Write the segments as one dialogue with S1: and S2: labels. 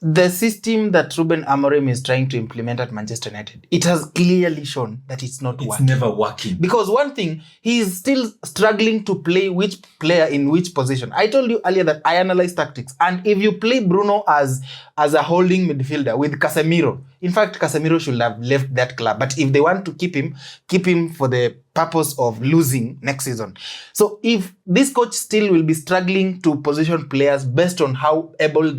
S1: the system that Rúben Amorim is trying to implement at Manchester United, it has clearly shown that it's not working.
S2: It's never working.
S1: Because one thing, he is still struggling to play which player in which position. I told you earlier that I analyze tactics. And if you play Bruno as a holding midfielder with Casemiro, in fact, Casemiro should have left that club. But if they want to keep him for the purpose of losing next season. So if this coach still will be struggling to position players based on how able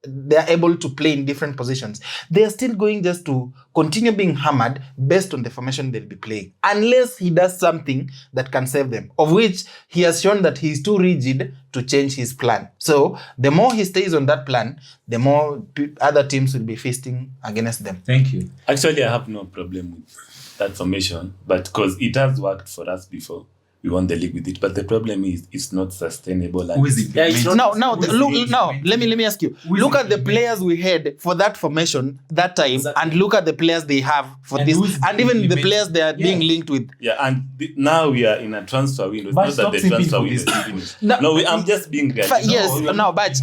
S1: they're able to play in different positions, they're still going just to continue being hammered based on the formation they'll be playing, unless he does something that can save them, of which he has shown that he's too rigid to change his plan. So the more he stays on that plan, the more other teams will be feasting against them.
S2: Thank you.
S3: Actually, I have no problem with that formation, but because it has worked for us before. We won the league with it, but the problem is it's not sustainable.
S2: Who is it?
S4: Yeah, it's not.
S1: Let me ask you. Look at the players we had for that formation that time, and look at the players they have for this, and even the players they are being linked with.
S3: Yeah, and now we are in a transfer window. It's not that the transfer window is finished. I'm just being realistic.
S1: But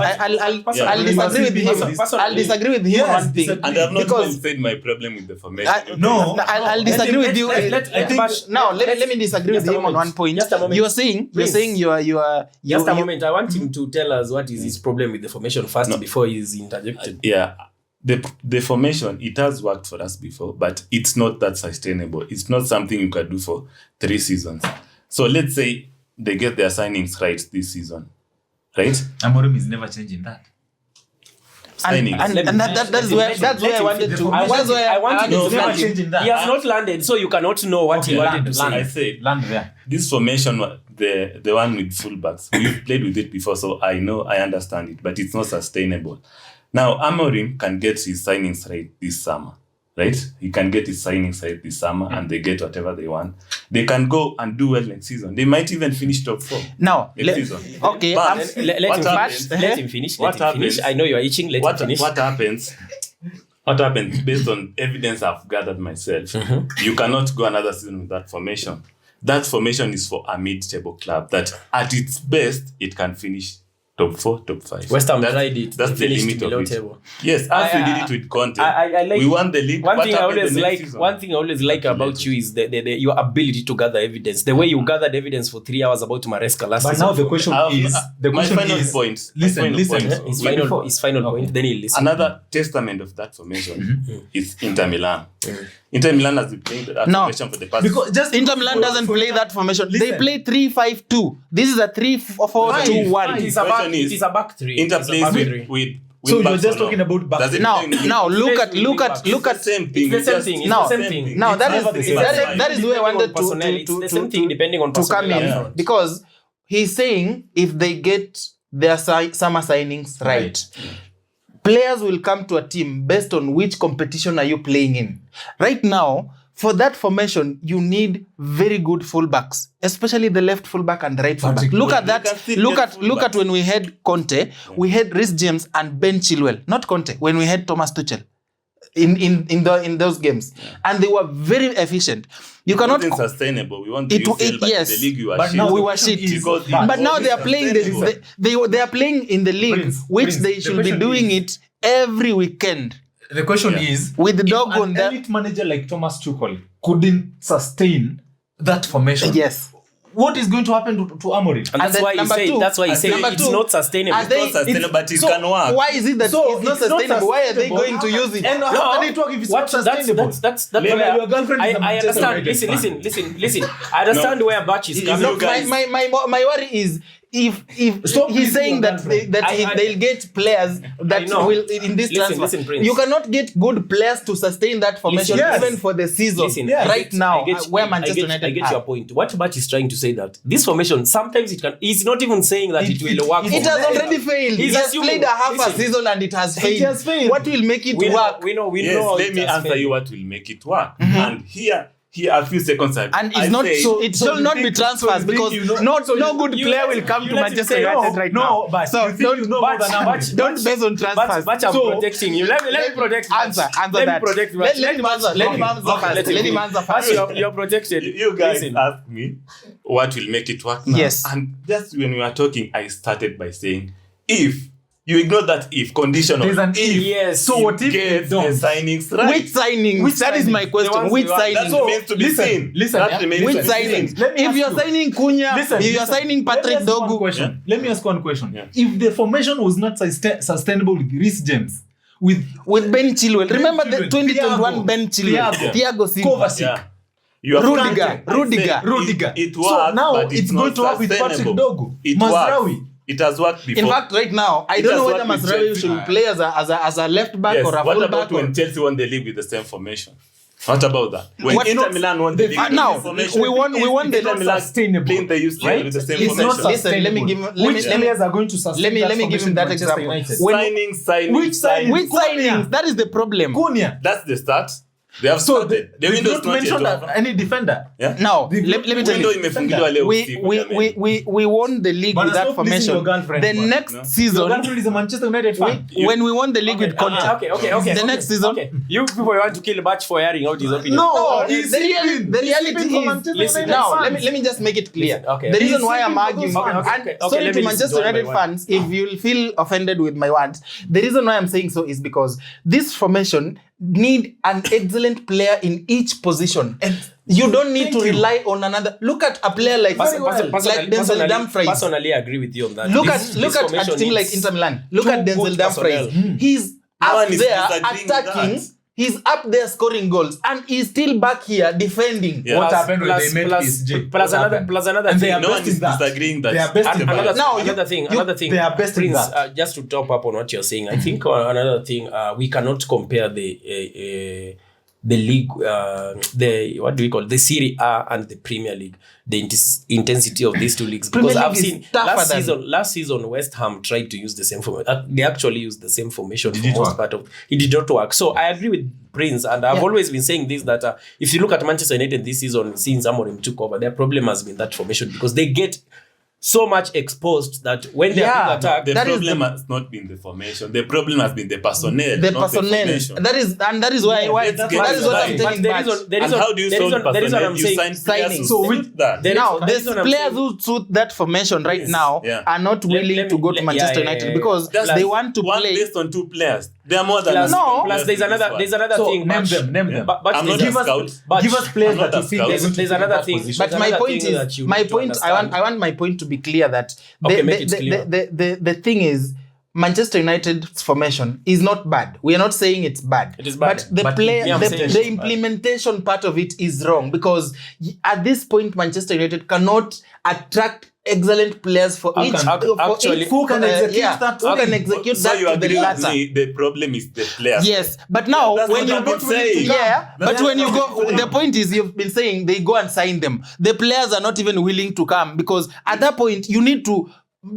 S1: I'll disagree with him. I'll disagree with him on one thing.
S3: And I've not even said my problem with the formation.
S1: I'll disagree with you. Let me disagree with him on one point. You're saying you are.
S4: Just a moment. I want him to tell us what is his problem with the formation first before he's interjected.
S3: The formation, it has worked for us before, but it's not that sustainable. It's not something you can do for 3 seasons. So let's say they get their signings right this season, right?
S2: Amorim is never changing that.
S1: And that's where I wanted to.
S4: I wanted to. He has not landed, so you cannot know what he wanted to say.
S3: I said
S2: land there.
S3: This formation, the one with fullbacks, we've played with it before, so I understand it, but it's not sustainable. Now, Amorim can get his signings right this summer, right? He can get his signings right this summer, and they get whatever they want. They can go and do well next season. They might even finish top 4
S1: now.
S3: Next season.
S1: Okay,
S4: let him finish. I know you are itching. Let him finish.
S3: What happens based on evidence I've gathered myself? You cannot go another season with that formation. That formation is for a mid-table club that, at its best, it can finish top 4, top 5.
S4: West Ham tried it.
S3: That's the limit of it.
S4: Table.
S3: Yes, as we did it with Conte. We won the league.
S4: One thing I always like about you is your ability to gather evidence. The way you gathered evidence for 3 hours about Maresca last season.
S2: But now the question is...
S3: My final point.
S2: Listen.
S4: His final point, then he'll listen.
S3: Another testament of that formation is Inter Milan. Inter Milan has been playing that formation for the past...
S1: Because just Inter Milan doesn't play that formation. They play 3-5-2. This is a 3-4-2-1.
S4: It is a back 3.
S3: Inter plays with
S2: so you're just talking about back.
S1: Now look at
S3: same thing.
S4: It's the same thing.
S1: Now that is where I wanted
S4: to the same thing depending on
S1: to come in, because he's saying if they get their summer signings right, players will come to a team based on which competition are you playing in. Right now, for that formation, you need very good fullbacks, especially the left fullback and the right fullback. Look at that. Look at when we had Conte, we had Reece James and Ben Chilwell. Not Conte, when we had Thomas Tuchel in those games, and they were very efficient. You cannot.
S3: It's sustainable. We want to fail, but in the league you are
S1: but
S3: shit.
S1: Now we were shit. But now they are playing. They are playing in the league, which they should be doing it every weekend.
S2: The question is,
S1: with the dog on
S2: an elite manager like Thomas Tuchel couldn't sustain that formation.
S1: Yes.
S2: What is going to happen to Amorim?
S4: And that's why you say it's not sustainable.
S3: It's not sustainable, but it can work.
S1: Why is it that it's not sustainable? Why are they going to use it?
S2: And how can it work if it's not sustainable?
S4: That's your girlfirend. I understand. Listen. I understand where Batch is coming.
S1: My worry is if he's saying that they'll get players that will in this transfer. You cannot get good players to sustain that formation even for the season. Right now, where Manchester United
S4: I get your point. What Batch is trying to say that this formation sometimes it can. He's not even saying that it will work.
S1: It has already failed. He has played a half a season and it has failed. What will make it work?
S4: We know.
S3: Let me answer you what will make it work. And here a few seconds ago.
S1: And it's not so. It shall not be transfers because no good player will come to Manchester United right now. So don't base on transfers.
S4: But I'm protecting you. Let me protect.
S1: Answer that. Let him answer first.
S4: You're protected.
S3: You guys asked me what will make it work now.
S1: Yes.
S3: And just when we were talking, I started by saying, if You ignore that if conditional.
S2: There's an if.
S4: Yes.
S2: So what if
S3: Get
S2: they
S3: the
S2: don't?
S3: signings right.
S1: Which signings?
S2: Which
S1: That is my
S2: signings?
S1: question.
S4: The ones
S1: Which
S4: you want-
S3: That
S1: signings?
S3: remains to be
S2: listen,
S3: seen.
S2: listen,
S3: That
S2: yeah.
S3: remains
S1: Which
S3: to be seen.
S1: signings?
S2: Let me
S1: If
S2: ask
S1: you're
S2: you.
S1: signing Cunha, if you're signing Patrick
S2: Let me ask one
S1: Dogu,
S2: question. Let me ask one question.
S3: Yeah.
S2: If the formation was not sustainable with Reece James, with
S1: Ben Chilwell. Remember the
S2: Chilwell,
S1: 2021
S2: Thiago,
S1: Ben Chilwell,
S2: Thiago,
S1: Thiago Silva.
S2: Kovacic,
S3: Yeah. You are
S1: Rudiger,
S3: correct. I
S1: Rudiger.
S3: said
S2: Rudiger.
S3: It
S2: So
S3: works,
S2: now
S3: but
S2: it's
S3: not
S2: going to work with Patrick
S3: sustainable.
S2: Dogu,
S3: It
S2: Mazraoui.
S3: works. It has worked before.
S1: In fact, right now, I
S3: It
S1: don't
S3: has
S1: know whether
S3: worked with
S1: Mazraoui
S3: Chelsea.
S1: should play as a left back
S3: yes.
S1: or a
S3: What
S1: full
S3: about
S1: back.
S3: when Chelsea won the league with the same formation? What about that? When
S1: What
S3: Inter
S1: not-
S3: Milan won the league with the
S1: now,
S3: same formation,
S1: we won the
S3: Inter Milan
S2: sustainable,
S3: playing the UCL
S2: right?
S3: with the same
S2: It's not
S3: formation.
S1: Listen, let me give
S2: sustainable. Which players are going to sustain
S1: let me give him that
S2: Manchester
S1: example.
S2: United?
S1: When-
S3: Signing.
S2: Which signing?
S1: Which signings? That is the problem.
S2: Cunha.
S3: That's the start. They have
S2: So
S3: started. The
S2: they
S3: window's
S2: don't
S3: not yet
S2: mention
S3: over.
S2: that any defender.
S3: Yeah.
S1: Now,
S2: The
S1: let me tell
S3: Window
S1: you.
S3: imefunguliwa leo usiku, jamani.
S1: We won the league
S2: But
S1: with that
S2: stop dissing
S1: formation.
S2: your girlfriend,
S1: The
S2: man.
S1: next
S3: No.
S2: Your
S1: season,
S2: girlfriend is a Manchester United fan.
S1: when we won the league with Conte. The next season.
S4: Okay. You people want to kill Batch for airing out his opinion.
S2: No,
S1: the
S2: he's
S1: reality
S2: sleeping for
S1: is,
S2: Manchester
S4: listen,
S2: United
S1: now
S2: fans.
S1: let me just make it clear.
S4: Listen, okay.
S1: The
S4: He's
S1: reason why I'm
S2: sleeping for
S1: arguing,
S2: those fans.
S1: and
S4: Okay,
S1: sorry
S4: let
S1: to
S4: me listen
S1: Manchester
S4: to one by
S1: United
S4: one.
S1: fans, if you'll feel offended with my words, the reason why I'm saying so is because this formation need an excellent player in each position. And you don't need
S2: Thank
S1: to
S2: you.
S1: rely on another. Look at a player like Denzel Dumfries.
S4: Personally, I agree with you on that.
S1: Look
S4: This
S1: at a
S4: formation
S1: team like
S4: needs
S1: Inter Milan. Look
S4: two
S1: at Denzel
S4: good
S1: Dumfries.
S4: personnel.
S1: He's
S3: No
S1: up
S3: one is
S1: there
S3: disagreeing with
S1: attacking.
S3: that.
S1: He's up there scoring goals, and he's still back here defending.
S3: Yeah.
S2: What happened when they met PSG?
S4: plus
S2: What
S4: another
S2: happened? And
S4: thing.
S2: they are
S3: No
S2: best
S3: one is
S2: in that.
S3: disagreeing that.
S2: They are best in
S4: Another,
S2: that.
S1: Now,
S4: another thing.
S2: they are best in
S4: Prince,
S2: that.
S4: just to top up on what you're saying, I think another thing, we cannot compare the league, the what do we call it? The Serie A and the Premier League, the intensity of these two leagues. Because
S1: Premier
S4: I've
S1: League is
S4: seen
S1: tougher
S4: last season West Ham tried to use the same formation. They actually used the same formation
S2: Did
S4: for
S2: it
S4: most
S2: work?
S4: part of it. Did not work. So I agree with Prince, and I've
S1: Yeah.
S4: always been saying this, that if you look at Manchester United this season, since Amorim took over, their problem has been that formation, because they get so much exposed that when they're
S1: Yeah,
S4: being attacked,
S3: The
S1: That is
S3: problem has not been the formation. The problem has been the personnel.
S1: The
S3: not
S1: personnel.
S3: The formation.
S1: That is why
S3: let's
S1: that
S3: get
S1: is
S3: to
S1: what
S3: that.
S1: I'm
S3: But
S1: telling
S4: there
S1: back.
S4: is there is
S3: And how do you solve
S4: there is what
S3: personnel?
S4: I'm
S3: You
S4: saying.
S3: sign players who
S2: So
S3: suit that.
S4: There is-
S1: Now,
S4: that
S1: the
S4: is what I'm
S1: players
S4: saying.
S1: who suit that formation right now
S3: Yeah.
S1: are not willing
S4: let
S1: to
S4: me-
S1: go to
S4: let-
S1: Manchester
S4: yeah, yeah,
S1: United
S4: yeah.
S1: because
S3: That's
S1: they want to
S3: one
S1: play.
S3: based on two players. They are more than
S4: Plus,
S1: No.
S4: plus there's another
S2: So
S4: thing.
S2: name
S4: Batch.
S2: them, name
S3: Yeah.
S2: them.
S4: But
S3: I'm
S4: there's
S3: not a
S4: a-
S3: scout.
S4: but
S2: Give us players
S3: I'm not
S2: that you
S3: a
S2: think
S3: scout.
S2: they're going to
S4: There's
S2: take
S4: another
S2: that
S4: thing.
S2: position.
S1: But
S4: There's
S1: my
S4: another
S1: point
S4: thing
S1: is,
S4: that you
S1: my
S4: need to
S1: point. I
S4: understand.
S1: want my point to be clear that
S4: Okay, make it clear.
S1: the thing is, Manchester United's formation is not bad. We are not saying it's bad.
S4: It is bad.
S1: But the
S2: But
S1: play,
S4: me, I'm saying
S1: the
S4: it's bad.
S1: implementation part of it is wrong, because at this point, Manchester United cannot attract excellent players for
S2: Who
S1: each.
S2: can-
S1: for
S4: actually-
S1: each,
S2: who can execute that
S1: Who can
S2: thing?
S1: execute
S3: So
S1: that
S3: you
S1: to the
S3: agree with
S1: latter?
S3: me? The problem is the players.
S1: Yes, but now
S3: That's
S1: when
S3: what
S1: you
S3: I've
S1: go
S3: been saying.
S1: yeah, but
S3: That's
S1: when you
S3: what
S1: go,
S3: I've been saying.
S1: the point is you've been saying they go and sign them. The players are not even willing to come, because at that point you need to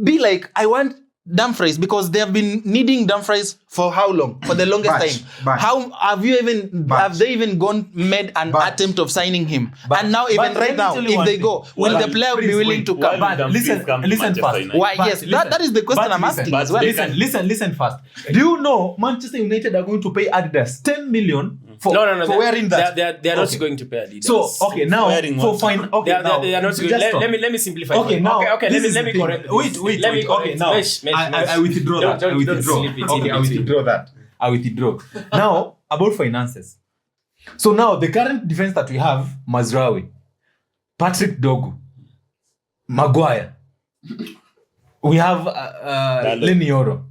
S1: be like, I want Dumfries, because they have been needing Dumfries for how long? For the longest
S2: Batch.
S1: time. How have you even
S2: Batch.
S1: have they even made an
S2: Batch.
S1: attempt of signing him?
S2: But-
S1: And now even
S2: but let
S1: right
S2: me
S1: now,
S2: tell you
S1: if
S2: one
S1: they
S2: thing.
S1: go, will
S3: Why
S1: the player be
S2: please
S1: willing
S2: wait,
S1: to
S3: why
S1: come?
S3: will
S2: But
S3: Dumfries
S2: listen,
S3: come to
S2: listen
S3: Manchester
S2: first.
S3: United?
S1: Why?
S2: But
S1: Yes, that is the question I'm asking
S3: But
S1: as well.
S2: Listen fast. Do you know Manchester United are going to pay Adidas 10 million for wearing that?
S4: They are not
S2: Okay.
S4: going to pay Adidas.
S2: So okay, now
S3: Wearing
S2: for
S3: what?
S2: fine. Okay, now
S4: they are not going.
S2: just stop.
S4: Let me simplify.
S2: Okay, now
S4: okay. Let
S2: this
S4: me
S2: is the thing.
S4: correct.
S2: Wait.
S4: Let me correct.
S2: Okay, now I withdraw that. I withdraw. Okay, I withdraw that. I withdraw. Now about finances. So now the current defense that we have: Mazraoui, Patrick Dogu, Maguire. We have Lenny Yoro.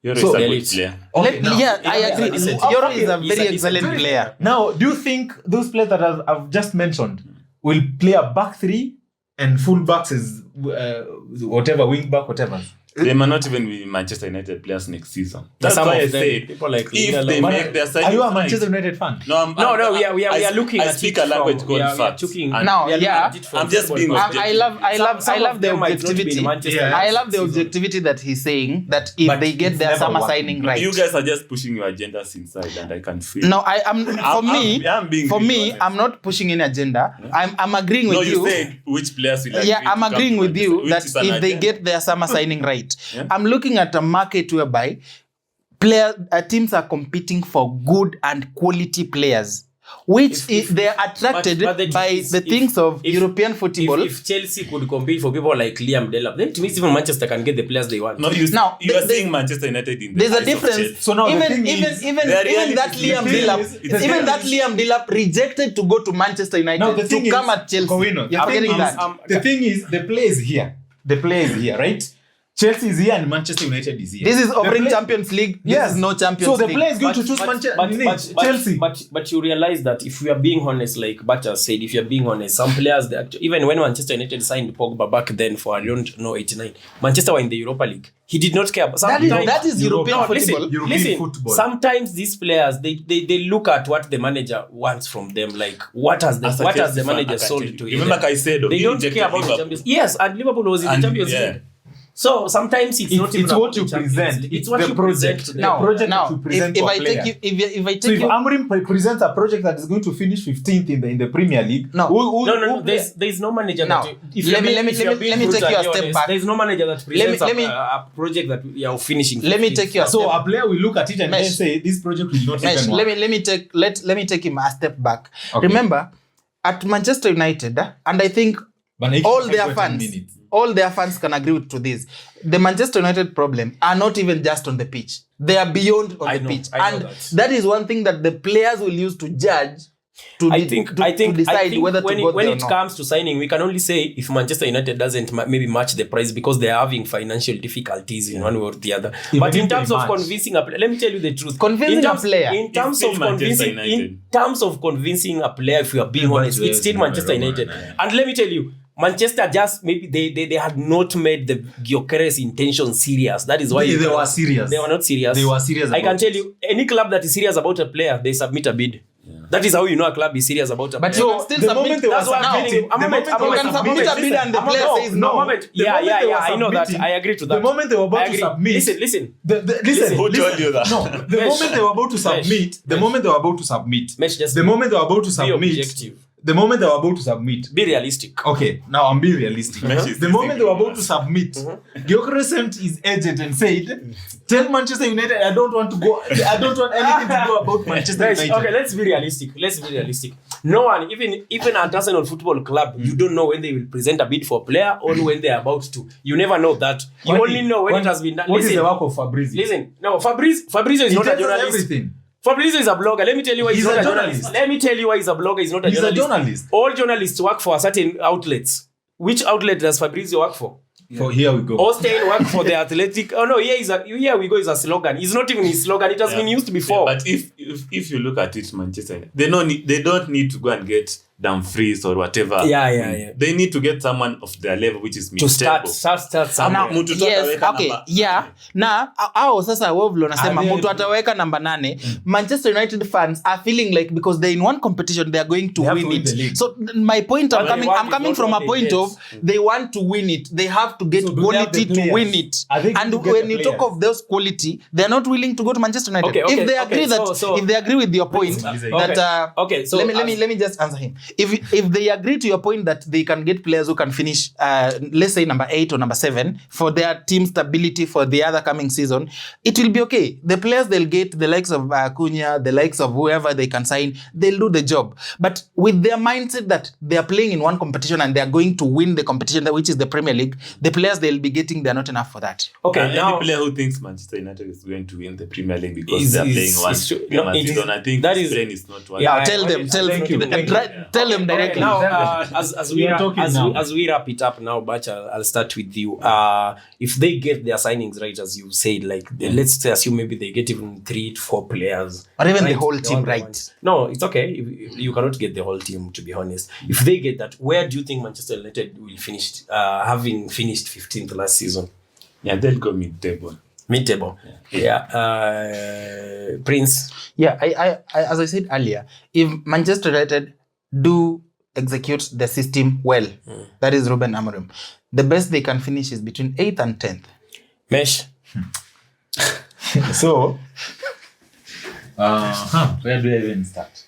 S3: You're
S2: So-
S3: a good
S4: Elite.
S3: player.
S2: Okay, now-
S1: Yeah, I agree.
S4: Listen,
S1: Yoro is a
S4: he's
S1: very
S4: a
S1: excellent player.
S2: Now, do you think those players that I've just mentioned will play a back three and full backs is whatever, wing back, whatever?
S3: They might not even be Manchester United players next season. That's
S4: Some
S3: why I
S4: of them,
S3: said
S4: people like
S3: if they
S4: Lindelof.
S3: make their
S2: Are you a
S3: signings
S2: Manchester
S3: right.
S2: United fan?
S3: No,
S4: We are looking
S3: I
S4: at
S3: speak
S4: it
S3: a language
S4: from-
S3: called
S4: we are
S3: facts.
S4: looking-
S3: And
S1: Now,
S4: we are looking
S1: yeah,
S4: at it from
S3: I'm just
S4: football
S3: being
S4: perspective.
S1: I love
S4: Some of
S1: the
S4: them might not be in
S1: objectivity.
S4: Manchester
S2: Yeah.
S1: I love the
S4: season.
S1: objectivity that he's saying that if
S2: But
S1: they get
S2: it's
S1: their
S2: never
S1: summer
S2: working.
S1: signing right.
S3: You guys are just pushing your agendas inside, and I can feel.
S1: No, I'm being
S3: honest.
S1: I'm not pushing an agenda. I'm agreeing with
S3: No,
S1: you.
S3: you said which players will
S1: Yeah,
S3: agree
S1: I'm
S3: to come
S1: agreeing
S3: to
S1: with
S3: Manchester,
S1: you
S3: which
S1: that
S3: is an
S1: if they
S3: agenda.
S1: get their summer signing right,
S3: Yeah.
S1: I'm looking at a market whereby teams are competing for good and quality players. which they are attracted
S4: but the
S1: by
S4: truth is,
S1: the things of European football.
S4: If Chelsea could compete for people like Liam Delap, then to me even Manchester can get the players they want.
S3: No, you
S1: Now,
S3: are
S1: the-
S3: seeing Manchester United in the
S1: There's a
S3: eyes of
S1: difference.
S3: Chelsea.
S2: So now the
S1: even
S2: thing
S1: even
S2: is,
S1: even
S3: the
S1: even that
S3: reality-
S1: Liam
S3: the thing
S1: Delap,
S3: is, it's
S1: even
S3: the
S1: that Liam Delap rejected to go to Manchester United
S2: Now, the thing
S1: to
S2: is,
S1: come at Chelsea.
S2: Kowino,
S1: You're
S2: the thing
S1: forgetting
S2: is,
S1: that.
S2: the thing is, the play is here. The play is here, right? Chelsea is here and Manchester United is here.
S1: This is offering
S2: The play-
S1: Champions League. This
S2: Yes.
S1: is no Champions
S2: So the
S1: League.
S2: player is going to choose Chelsea.
S4: But you realize that if we are being honest, like Bacha said, if you're being honest, some players, even when Manchester United signed Pogba back then for, I don't know, 89, Manchester were in the Europa League. He did not care.
S1: That is European
S2: No,
S1: football.
S2: European football.
S4: Sometimes these players, they look at what the manager wants from them. Like, what has the manager sold to him?
S3: Remember Caicedo,
S4: They
S3: he
S4: don't
S3: rejected
S4: care about the
S3: Liverpool.
S4: Champions. Yes, and Liverpool was in the
S3: And,
S4: Champions
S3: yeah.
S4: League. So sometimes it's not even
S2: It's
S4: about
S2: what you
S4: the Champions
S2: present.
S4: League.
S2: It's
S4: It's what
S2: the
S4: you
S2: project.
S4: present to them.
S2: Now, project
S1: now,
S2: that you present
S1: if
S2: to a
S1: I
S2: player.
S1: take you, if I
S2: So
S1: take
S2: if
S1: you,
S2: Amorim presents a project that is going to finish 15th in the Premier League,
S1: No.
S4: No. There's no manager
S1: Now,
S4: that. If
S1: let me-
S4: you're
S1: let me-
S4: being
S1: let me take you a
S4: brutally
S1: step
S4: honest,
S1: back.
S4: There's no manager that presents
S1: let me-
S4: a project that you're finishing.
S1: let me
S4: 15th.
S1: take you a
S2: so
S1: step.
S2: a player will look at it and
S1: Mesh.
S2: then say, this project will not
S1: Mesh,
S2: even work.
S1: let me take him a step back.
S2: Okay.
S1: Remember, at Manchester United, and I think
S2: But he
S1: all
S2: can
S1: their
S2: go 10
S1: fans,
S2: minutes.
S1: all their fans can agree to this. The Manchester United problem are not even just on the pitch; they are beyond on
S4: I
S1: the
S4: know,
S1: pitch,
S4: I know
S1: and
S4: that.
S1: that is one thing that the players will use to judge.
S4: I think
S1: to decide whether
S4: when
S1: to go
S4: it, when
S1: there or
S4: it
S1: not.
S4: comes to signing, we can only say if Manchester United doesn't maybe match the price because they are having financial difficulties in one way or the other. But in
S2: if
S4: terms
S2: they
S4: of
S2: match.
S4: convincing a player, let me tell you the truth.
S1: Convincing a player.
S4: in terms
S3: It's
S4: of
S3: still Manchester
S4: convincing,
S3: United.
S4: in terms of convincing a player, if we are being
S2: Yeah,
S4: honest,
S2: but
S4: it's still
S2: yes,
S4: Manchester
S2: Roma,
S4: United.
S2: yeah.
S4: And let me tell you, Manchester just maybe they had not made the Gyökeres intention serious. That is why
S2: They were serious.
S4: They were not serious.
S2: They were serious
S4: I can
S2: about
S4: tell
S2: it.
S4: you, any club that is serious about a player, they submit a bid. That is how you know a club is serious about a
S1: But
S4: player.
S1: you can still
S2: the
S1: submit.
S2: moment they were
S4: That's what I'm
S2: submitting,
S4: telling you. A
S2: the
S4: moment,
S2: moment
S4: a
S2: they were
S1: You can submit
S2: submitting,
S1: a bid and the
S2: listen,
S1: player
S2: no,
S1: says
S2: no.
S1: no.
S4: Moment.
S2: The
S4: Yeah,
S2: moment they were
S4: I know that.
S2: submitting,
S4: I agree to that.
S2: The moment they were about
S4: I
S2: to
S4: agree.
S2: submit,
S4: Listen.
S2: listen.
S3: Who told you that?
S2: No, the
S4: Mesh.
S2: moment they were about to submit, the
S4: Mesh.
S2: moment they were about to submit,
S4: Mesh, just
S2: the moment they were about to
S4: be
S2: submit,
S4: objective.
S2: the moment they were about to submit.
S4: Be realistic.
S2: Okay, now I'm being realistic.
S3: Mesh is
S2: The moment they were about to
S3: thinking
S2: submit, Gyökeres sent his agent and said, "Tell Manchester United I don't want to go. I don't want anything to do about Manchester
S4: Guys,
S2: United."
S4: okay, let's be realistic. No one, even at Arsenal Football Club, you don't know when they will present a bid for a player or when they are about to. You never know that. You only know when it has been done.
S2: What is the work of Fabrizio?
S4: Listen. No, Fabrizio is
S2: He
S4: not a
S2: tells us
S4: journalist.
S2: everything.
S4: Fabrizio is a blogger. Let me tell you why he's
S2: He's
S4: not
S2: a
S4: a journalist.
S2: journalist.
S4: Let me tell you why he's a blogger. He's not a
S2: He's a
S4: journalist.
S2: journalist.
S4: All journalists work for certain outlets. Which outlet does Fabrizio work for?
S2: So here we go.
S4: Austin work for the Athletic. Oh no, here we go is a slogan. It's not even his slogan. It has been used before.
S3: Yeah, but if you look at it, Manchester, they don't need to go and get Dumfries or whatever.
S4: Yeah.
S3: They need to get someone of their level, which is
S4: To start somewhere.
S3: Mtu tu
S1: Yes,
S3: ataweka
S1: okay,
S3: namba.
S1: yeah. Na au sasa wewe vile unasema
S2: Are they-
S1: mtu ataweka namba 8. Manchester United fans are feeling like because they're in one competition they are going to
S2: They have
S1: win
S2: to win
S1: it.
S2: the league.
S1: So my point
S4: But
S1: I'm
S4: they want
S1: coming
S4: it,
S1: from
S4: not
S1: a
S4: what
S1: point
S4: they
S1: of they want to win it. They have to get
S2: So do they have
S1: quality
S2: the
S1: to
S2: players?
S1: win it.
S2: Are they going
S1: And
S2: to get
S1: when
S2: the
S1: you talk
S2: players?
S1: of those quality, they're not willing to go to Manchester United.
S4: Okay,
S1: if they
S4: okay,
S1: agree that
S4: so-
S1: if they agree with your point
S2: Okay.
S1: that
S4: Okay, so
S1: let me just answer him. If they agree to your point that they can get players who can finish let's say number 8 or number 7 for their team stability for the other coming season, it will be okay. The players they'll get, the likes of Cunha, the likes of whoever they can sign, they'll do the job. But with their mindset that they are playing in one competition and they are going to win the competition, which is the Premier League, the players they'll be getting, they're not enough for that.
S4: Okay,
S3: And
S4: now
S3: any player who thinks Manchester United is going to win the Premier League because
S4: Is-
S3: they're
S4: is-
S3: playing one
S4: is true.
S3: game
S4: No,
S3: a
S4: it is-
S3: season, I think
S4: that
S3: his
S4: is-
S3: brain is not working.
S4: Yeah,
S1: Tell
S4: okay,
S1: them, tell
S2: thank you,
S1: them,
S2: thank you.
S1: tell them directly.
S4: Now, as we
S2: We are talking now.
S4: as we wrap it up now, Batch, I'll start with you. If they get their signings right, as you said, like let's assume maybe they get even 3 to 4 players,
S1: Or even the
S4: right?
S1: whole
S4: The
S1: team
S4: one they
S1: right.
S4: want. No, it's okay. You cannot get the whole team, to be honest. If they get that, where do you think Manchester United will finish? Having finished 15th last season,
S3: Yeah, they'll go mid-table.
S4: mid-table. Yeah. Prince.
S1: Yeah, I as I said earlier, if Manchester United do execute the system well, that is Rúben Amorim, the best they can finish is between 8th and 10th.
S4: Mesh.
S2: So, where do I even start?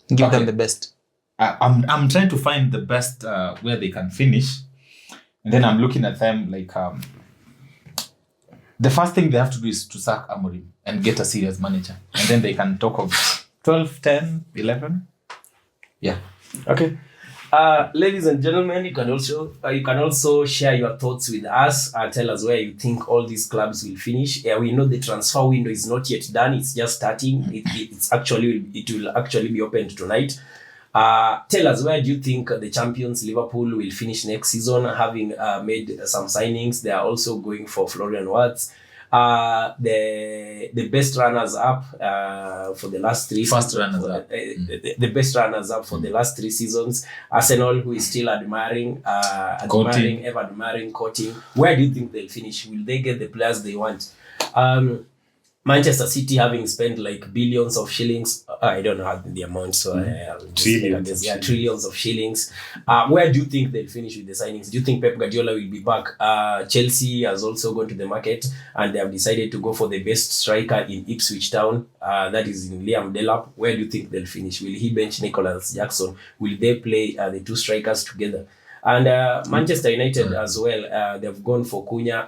S1: Give
S2: Okay.
S1: them the best.
S2: I'm trying to find the best where they can finish, and then I'm looking at them like the first thing they have to do is to sack Amorim and get a serious manager. And then they can talk of 12, 10, 11. Yeah.
S4: Okay. Ladies and gentlemen, you can also share your thoughts with us. Tell us where you think all these clubs will finish. We know the transfer window is not yet done; it's just starting. It will actually be opened tonight. Tell us where do you think the champions Liverpool will finish next season, having made some signings. They are also going for Florian Wirtz. The best runners up for the last three the best runners up for the last 3 seasons. Arsenal, who is still admiring, ever admiring, courting. Where do you think they'll finish? Will they get the players they want? Manchester City, having spent like billions of shillings, I don't know the amount, so trillions of shillings. Where do you think they'll finish with the signings? Do you think Pep Guardiola will be back? Chelsea has also gone to the market and they have decided to go for the best striker in Ipswich Town. That is in Liam Delap. Where do you think they'll finish? Will he bench Nicholas Jackson? Will they play the 2 strikers together? And Manchester United as well, they've gone for Cunha.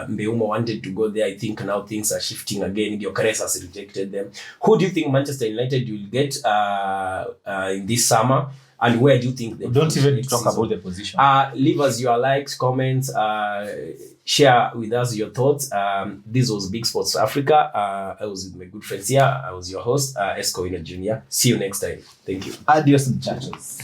S4: Mbeumo wanted to go there. I think now things are shifting again. Gyökeres has rejected them. Who do you think Manchester United will get in this summer? And where do you think they
S2: don't even talk about the position?
S4: Leave us your likes, comments, share with us your thoughts. This was Big Sports Africa. I was with my good friends here. I was your host, Esco Jr. See you next time. Thank you.
S2: Adios, muchachos.